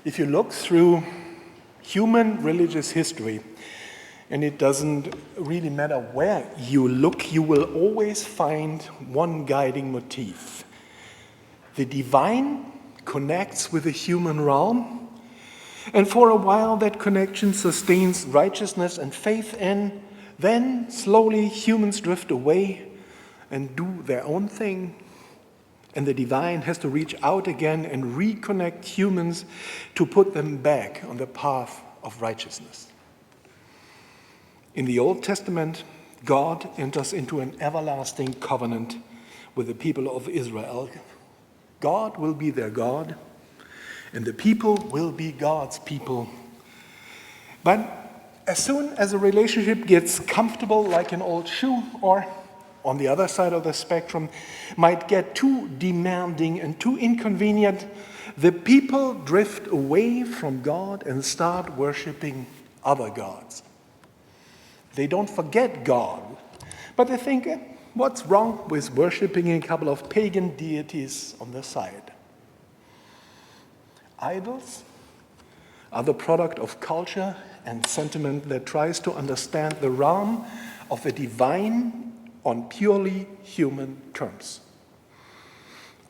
If you look through human religious history, and it doesn't really matter where you look, you will always find one guiding motif. The divine connects with the human realm, and for a while that connection sustains righteousness and faith, and then slowly humans drift away and do their own thing, and the divine has to reach out again and reconnect humans to put them back on the path of righteousness. In the Old Testament, God enters into an everlasting covenant with the people of Israel. God will be their God, and the people will be God's people. But as soon as a relationship gets comfortable like an old shoe, or on the other side of the spectrum, might get too demanding and too inconvenient, the people drift away from God and start worshiping other gods. They don't forget God, but they think, what's wrong with worshiping a couple of pagan deities on the side? Idols are the product of culture and sentiment that tries to understand the realm of the divine on purely human terms.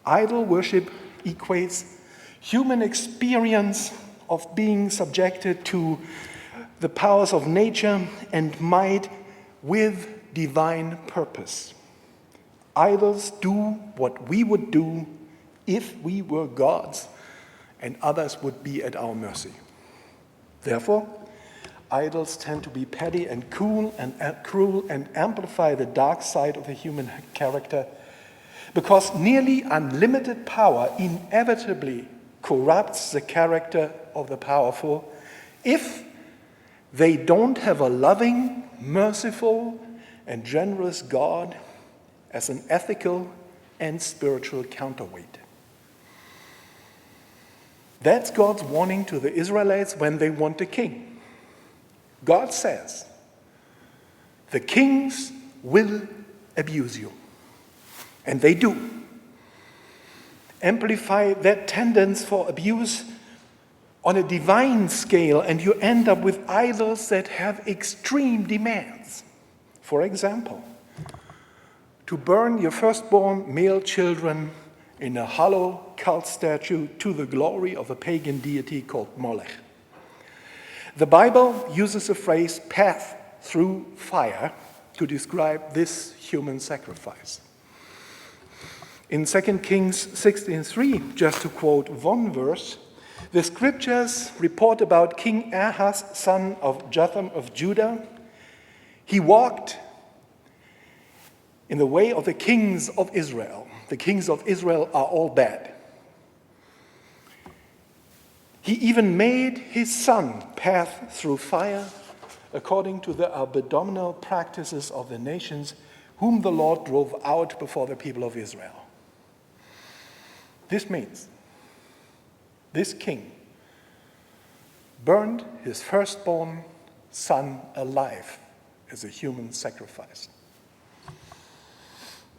Idol worship equates human experience of being subjected to the powers of nature and might with divine purpose. Idols do what we would do if we were gods, and others would be at our mercy. Therefore, idols tend to be petty and cruel and amplify the dark side of the human character, because nearly unlimited power inevitably corrupts the character of the powerful if they don't have a loving, merciful, and generous God as an ethical and spiritual counterweight. That's God's warning to the Israelites when they want a king. God says, the kings will abuse you. And they do. Amplify that tendency for abuse on a divine scale, and you end up with idols that have extreme demands. For example, to burn your firstborn male children in a hollow cult statue to the glory of a pagan deity called Molech. The Bible uses the phrase path through fire to describe this human sacrifice. In 2 Kings 16:3, just to quote one verse, the scriptures report about King Ahaz, son of Jotham of Judah. He walked in the way of the kings of Israel. The kings of Israel are all bad. He even made his son pass through fire according to the abominable practices of the nations whom the Lord drove out before the people of Israel. This means this king burned his firstborn son alive as a human sacrifice.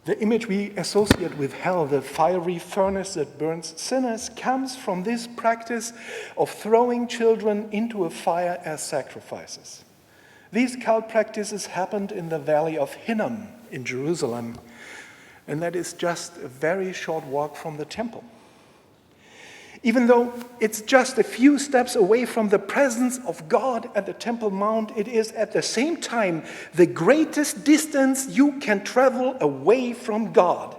The image we associate with hell, the fiery furnace that burns sinners, comes from this practice of throwing children into a fire as sacrifices. These cult practices happened in the valley of Hinnom in Jerusalem, and that is just a very short walk from the temple. Even though it's just a few steps away from the presence of God at the Temple Mount, it is at the same time the greatest distance you can travel away from God.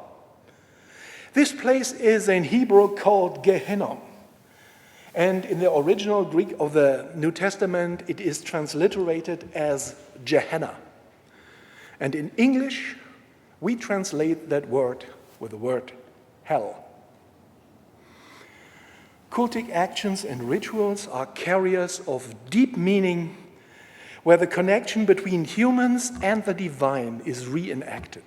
This place is in Hebrew called Gehinnom, and in the original Greek of the New Testament, it is transliterated as Gehenna. And in English, we translate that word with the word hell. Cultic actions and rituals are carriers of deep meaning, where the connection between humans and the divine is reenacted.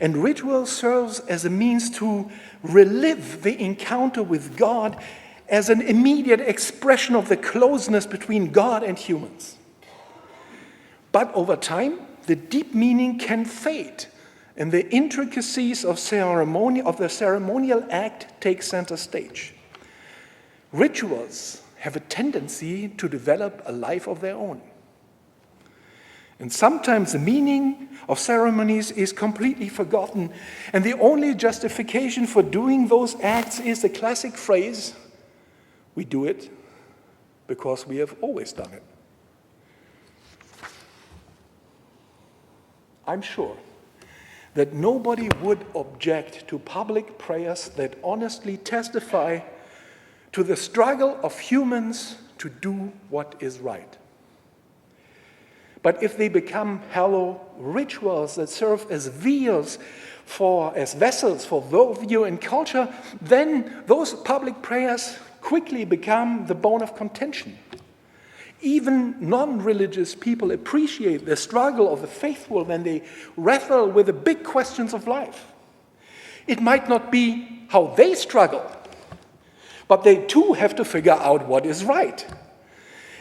And ritual serves as a means to relive the encounter with God as an immediate expression of the closeness between God and humans. But over time, the deep meaning can fade, and the intricacies of the ceremonial act take center stage. Rituals have a tendency to develop a life of their own. And sometimes the meaning of ceremonies is completely forgotten, and the only justification for doing those acts is the classic phrase, "We do it because we have always done it." I'm sure that nobody would object to public prayers that honestly testify to the struggle of humans to do what is right. But if they become hollow rituals that serve as vessels for worldview and culture, then those public prayers quickly become the bone of contention. Even non-religious people appreciate the struggle of the faithful when they wrestle with the big questions of life. It might not be how they struggle, but they too have to figure out what is right.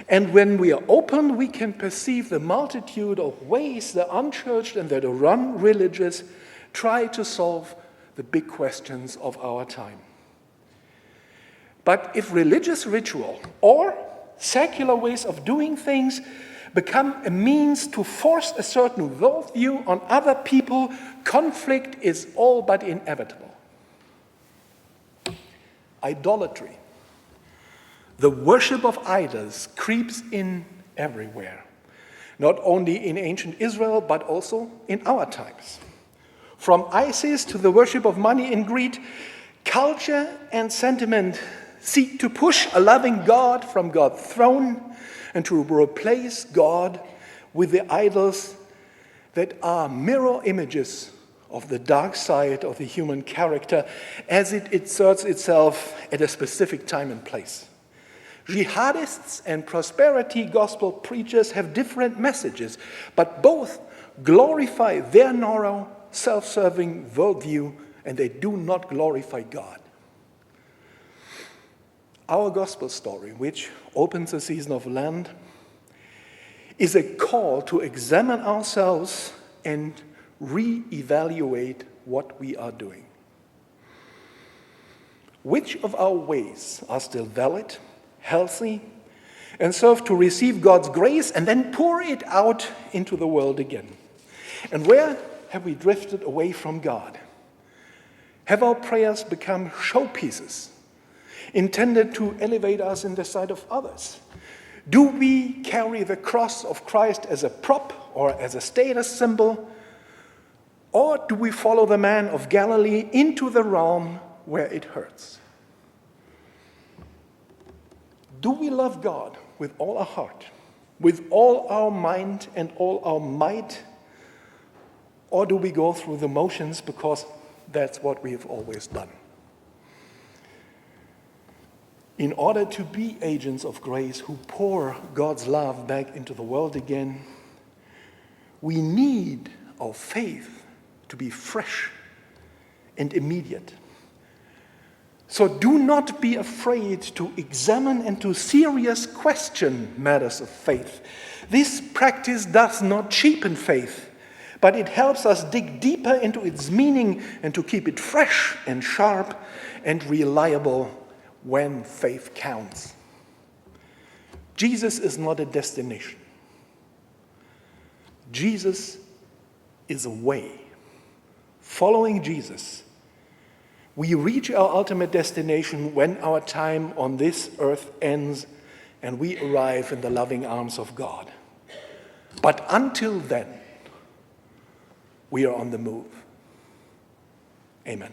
And when we are open, we can perceive the multitude of ways the unchurched and the non-religious try to solve the big questions of our time. But if religious ritual or secular ways of doing things become a means to force a certain worldview on other people, conflict is all but inevitable. Idolatry, the worship of idols, creeps in everywhere, not only in ancient Israel, but also in our times. From Isis to the worship of money and greed, culture and sentiment seek to push a loving God from God's throne and to replace God with the idols that are mirror images of the dark side of the human character as it asserts itself at a specific time and place. Jihadists and prosperity gospel preachers have different messages, but both glorify their narrow, self-serving worldview, and they do not glorify God. Our gospel story, which opens the season of Lent, is a call to examine ourselves and re-evaluate what we are doing. Which of our ways are still valid, healthy, and serve to receive God's grace and then pour it out into the world again? And where have we drifted away from God? Have our prayers become showpieces intended to elevate us in the sight of others? Do we carry the cross of Christ as a prop or as a status symbol? Or do we follow the man of Galilee into the realm where it hurts? Do we love God with all our heart, with all our mind and all our might? Or do we go through the motions because that's what we have always done? In order to be agents of grace who pour God's love back into the world again, we need our faith to be fresh and immediate. So do not be afraid to examine and to seriously question matters of faith. This practice does not cheapen faith, but it helps us dig deeper into its meaning and to keep it fresh and sharp and reliable when faith counts. Jesus is not a destination. Jesus is a way. Following Jesus, we reach our ultimate destination when our time on this earth ends and we arrive in the loving arms of God. But until then, we are on the move. Amen.